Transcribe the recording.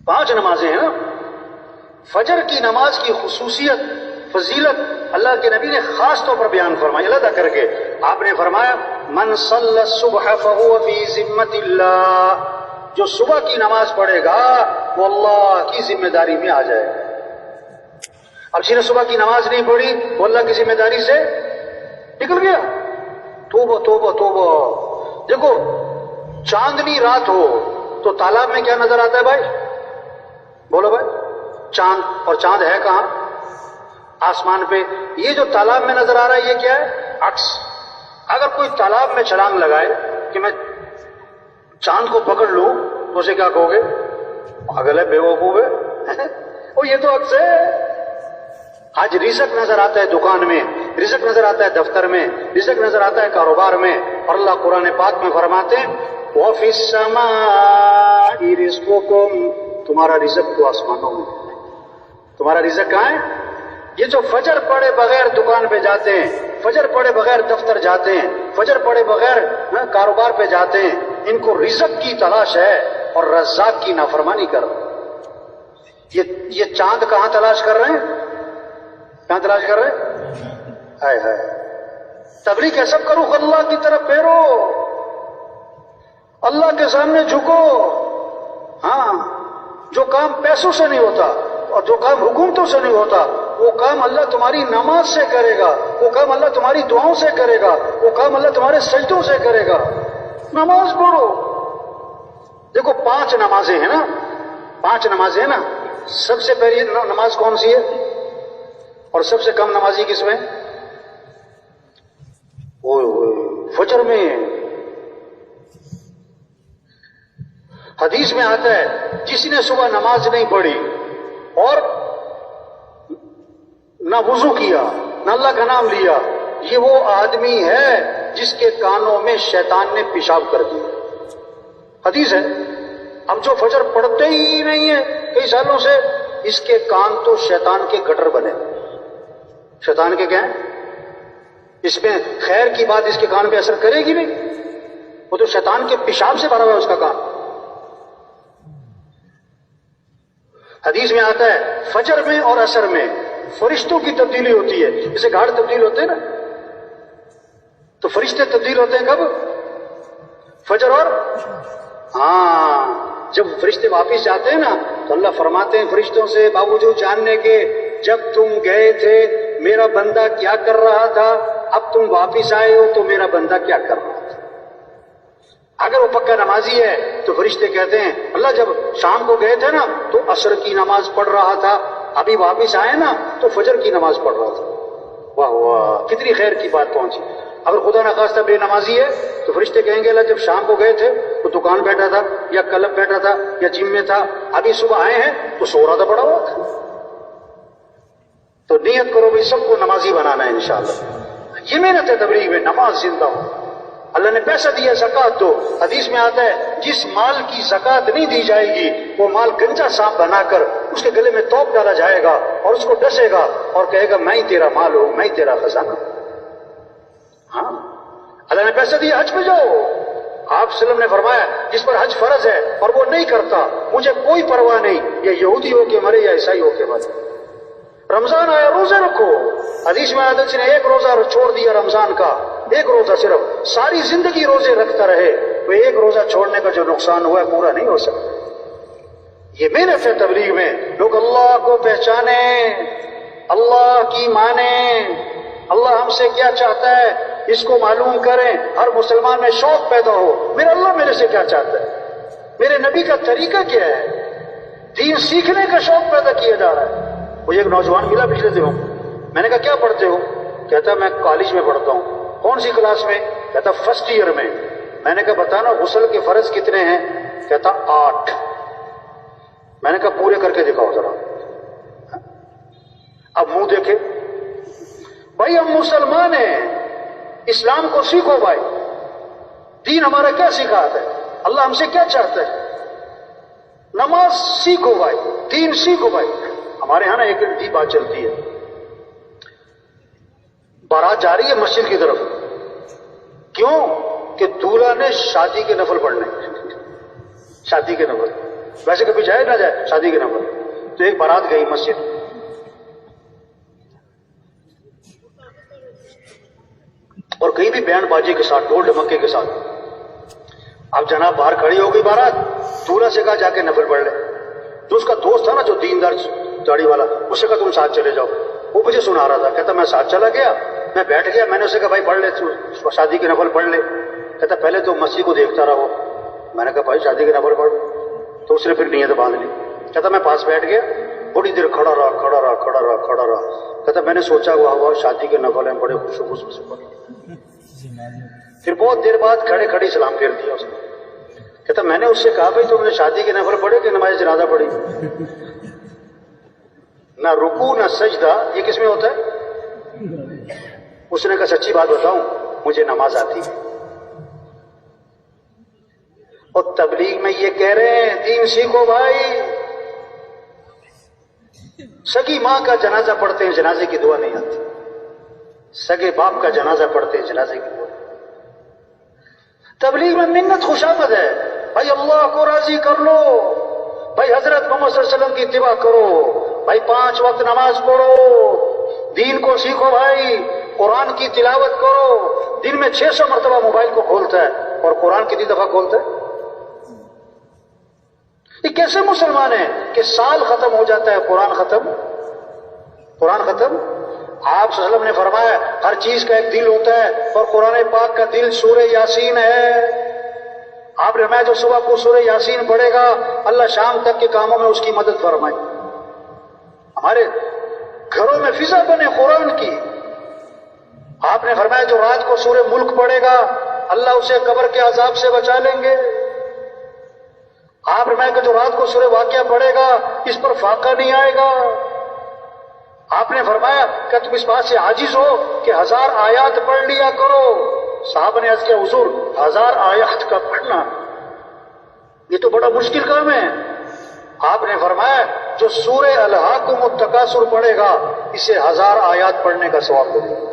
5 نمازیں ہیں نا. فجر کی نماز کی خصوصیت فضیلت اللہ کے نبی نے خاص طور پر بیان فرمائی علیحدہ کر کے. آپ نے فرمایا من صلی الصبح فهو فی ذمۃ اللہ، جو صبح کی نماز پڑھے گا وہ اللہ کی ذمہ داری میں آ جائے گا. اب جس نے صبح کی نماز نہیں پڑھی وہ اللہ کی ذمہ داری سے نکل گیا. توبہ توبہ توبہ. دیکھو چاندنی رات ہو تو تالاب میں کیا نظر آتا ہے بھائی؟ بولو بھائی. چاند. اور چاند ہے کہاں؟ آسمان پہ. یہ جو تالاب میں نظر آ رہا ہے یہ کیا ہے؟ عکس. اگر کوئی تالاب میں چھلانگ لگائے کہ میں چاند کو پکڑ لوں تو اسے کیا کہو گے؟ پاگل ہے، بیوقوف ہے. وہ یہ تو عکس ہے. آج رزق نظر آتا ہے دکان میں، رزق نظر آتا ہے دفتر میں، رزق نظر آتا ہے کاروبار میں. اور اللہ قرآن پاک میں فرماتے ہیں وَفِي السَّمَاءِ رِزْقُكُمْ، تمہارا رزق تو آسمانوں میں. تمہارا رزق کہاں ہے؟ یہ جو فجر پڑے بغیر دکان پہ جاتے ہیں، فجر پڑے بغیر دفتر جاتے ہیں، فجر پڑے بغیر کاروبار پہ جاتے ہیں، ان کو رزق کی تلاش ہے اور رزاق کی نافرمانی کر رہے ہیں. یہ چاند کہاں تلاش کر رہے ہیں؟ کہاں تلاش کر رہے ہیں؟ ہائے ہائے. تبلیغ کیسا کرو؟ اللہ کی طرف پھیرو، اللہ کے سامنے جھکو. ہاں، جو کام پیسوں سے نہیں ہوتا اور جو کام حکومتوں سے نہیں ہوتا وہ کام اللہ تمہاری نماز سے کرے گا، وہ کام اللہ تمہاری دعاؤں سے کرے گا، وہ کام اللہ تمہارے سجدوں سے کرے گا. نماز پڑھو. دیکھو 5 نمازیں ہیں نا، 5 نمازیں ہیں نا. سب سے پہلی نماز کون سی ہے اور سب سے کم نمازی کس میں؟ فجر میں. حدیث میں آتا ہے جس نے صبح نماز نہیں پڑھی اور نہ وضو کیا نہ اللہ کا نام لیا، یہ وہ آدمی ہے جس کے کانوں میں شیطان نے پیشاب کر دیا. حدیث ہے. اب جو فجر پڑھتے ہی نہیں ہے کئی سالوں سے، اس کے کان تو شیطان کے گٹر بنے. شیطان کے کیا ہیں؟ اس میں خیر کی بات اس کے کان پہ اثر کرے گی نہیں، وہ تو شیطان کے پیشاب سے بھرا ہوا ہے اس کا کان. حدیث میں آتا ہے فجر میں اور عصر میں فرشتوں کی تبدیلی ہوتی ہے. جیسے گھاڑ تبدیل ہوتے ہیں نا، تو فرشتے تبدیل ہوتے ہیں کب؟ فجر اور جب فرشتے واپس جاتے ہیں نا تو اللہ فرماتے ہیں فرشتوں سے باوجود جاننے کے جب تم گئے تھے میرا بندہ کیا کر رہا تھا، اب تم واپس آئے ہو تو میرا بندہ کیا کر رہا تھا. اگر وہ پکا نمازی ہے تو فرشتے کہتے ہیں اللہ جب شام کو گئے تھے نا تو عصر کی نماز پڑھ رہا تھا، ابھی واپس آئے نا تو فجر کی نماز پڑھ رہا تھا. واہ واہ، کتنی خیر کی بات پہنچی. اگر خدا نخواستہ بے نمازی ہے تو فرشتے کہیں گے اللہ جب شام کو گئے تھے تو دکان بیٹھا تھا یا کلب بیٹھا تھا یا جم میں تھا، ابھی صبح آئے ہیں تو سو رہا تھا پڑا ہوا تھا. تو نیت کرو بھی سب کو نمازی بنانا ہے انشاءاللہ. یہ محنت ہے تبلیغ میں، نماز زندہ ہو. اللہ نے پیسہ دیا زکوٰۃ دو. حدیث میں آتا ہے جس مال کی زکوٰۃ نہیں دی جائے گی وہ مال گنجا سانپ بنا کر اس کے گلے میں توپ ڈالا جائے گا اور اس کو ڈسے گا اور کہے گا میں ہی تیرا مال ہوں، میں ہی تیرا خزانہ. ہاں، اللہ نے پیسہ دیا حج پہ جاؤ. آپ صلی اللہ علیہ وسلم نے فرمایا جس پر حج فرض ہے اور وہ نہیں کرتا مجھے کوئی پرواہ نہیں، یہ یہودی ہو کے مرے یا عیسائی ہو کے مرے. رمضان آیا روزے رکھو. حدیث میں عادت نے ایک روزہ چھوڑ دیا رمضان کا، ایک روزہ صرف، ساری زندگی روزے رکھتا رہے تو ایک روزہ چھوڑنے کا جو نقصان ہوا ہے پورا نہیں ہو سکتا. یہ محنت ہے تبلیغ میں. لوگ اللہ کو پہچانیں، اللہ کی مانیں، اللہ ہم سے کیا چاہتا ہے اس کو معلوم کریں. ہر مسلمان میں شوق پیدا ہو میرا اللہ میرے سے کیا چاہتا ہے، میرے نبی کا طریقہ کیا ہے. دین سیکھنے کا شوق پیدا کیا جا رہا ہے. مجھے ایک نوجوان ملا پچھلے دنوں، میں نے کہا کیا پڑھتے ہو؟ کہتا میں کالج میں پڑھتا ہوں. کون سی کلاس میں؟ کہتا فرسٹ ایئر میں. میں نے کہا بتانا غسل کے فرض کتنے ہیں؟ کہتا 8. میں نے کہا پورے کر کے دکھاؤ ذرا. اب منہ دیکھے بھائی ہم مسلمان ہیں، اسلام کو سیکھو بھائی. دین ہمارا کیا سکھاتا ہے، اللہ ہم سے کیا چاہتا ہے. نماز سیکھو بھائی، دین سیکھو بھائی. ہمارے ہاں نا ایک عجیب بات چلتی ہے، بارات جا رہی ہے مسجد کی طرف، کیوں کہ دولہا نے شادی کے نفل پڑھنے، شادی کے نفل. ویسے کبھی جائے نہ جائے شادی کے نفل. تو ایک بارات گئی مسجد، اور کہیں بھی بینڈ باجی کے ساتھ، ڈھول ڈھمکے کے ساتھ. اب جناب باہر کھڑی ہو گئی بارات، دولہا سے کہا جا کے نفل پڑھ لے. جو اس کا دوست تھا نا جو دیندار داڑھی والا، اس سے کہا تم ساتھ چلے جاؤ. وہ مجھے سنا رہا تھا، کہتا میں ساتھ چلا گیا، میں بیٹھ گیا. میں نے اسے کہا بھائی پڑھ لے، شادی کے نفل پڑھ لے. کہتا پہلے تو مسیح کو دیکھتا رہا وہ. میں نے کہا بھائی شادی کے نفل پڑھ. تو اس نے پھر نیت باندھ لی. کہتا میں پاس بیٹھ گیا، بڑی دیر کھڑا رہا. کہتا میں نے سوچا ہوا شادی کے نفل ہیں، بڑے خوش و سے پڑھ. پھر بہت دیر بعد کھڑے کھڑے سلام پھیر دیا اس نے. کہتا میں نے اس سے کہا بھائی تم نے شادی کے نفل پڑھے کہ نماز جنازہ پڑھی؟ نہ رکوع نہ سجدہ، یہ کس میں ہوتا ہے؟ اس نے کہا سچی بات بتاؤں مجھے نماز آتی ہے. اور تبلیغ میں یہ کہہ رہے ہیں دین سیکھو بھائی. سگی ماں کا جنازہ پڑھتے ہیں، جنازے کی دعا نہیں آتی. سگے باپ کا جنازہ پڑھتے ہیں، جنازے کی دعا. تبلیغ میں منت خوشامد ہے. بھائی اللہ کو راضی کر لو، بھائی حضرت محمد صلی اللہ علیہ وسلم کی اتباع کرو، بھائی 5 وقت نماز پڑھو، دین کو سیکھو بھائی، قرآن کی تلاوت کرو. دن میں 600 مرتبہ موبائل کو کھولتا ہے اور قرآن کتنی دفعہ کھولتا ہے؟ یہ کیسے مسلمان ہیں کہ سال ختم ہو جاتا ہے قرآن ختم. آپ صلی اللہ علیہ وسلم نے فرمایا ہر چیز کا ایک دل ہوتا ہے، اور قرآن پاک کا دل سورہ یاسین ہے. آپ نے فرمایا جو صبح کو سورہ یاسین پڑھے گا اللہ شام تک کے کاموں میں اس کی مدد فرمائے. ہمارے گھروں میں فضا بنے قرآن کی. آپ نے فرمایا جو رات کو سورہ ملک پڑھے گا اللہ اسے قبر کے عذاب سے بچا لیں گے. آپ نے فرمایا کہ جو رات کو سورہ واقعہ پڑھے گا اس پر فاقہ نہیں آئے گا. آپ نے فرمایا کہ تم اس بات سے عاجز ہو کہ 1000 آیات پڑھ لیا کرو. صحابہ نے عرض کیا حضور 1000 آیات کا پڑھنا یہ تو بڑا مشکل کام ہے. آپ نے فرمایا جو سورہ الہاکم التکاثر پڑھے گا اسے 1000 آیات پڑھنے کا ثواب ملے گا.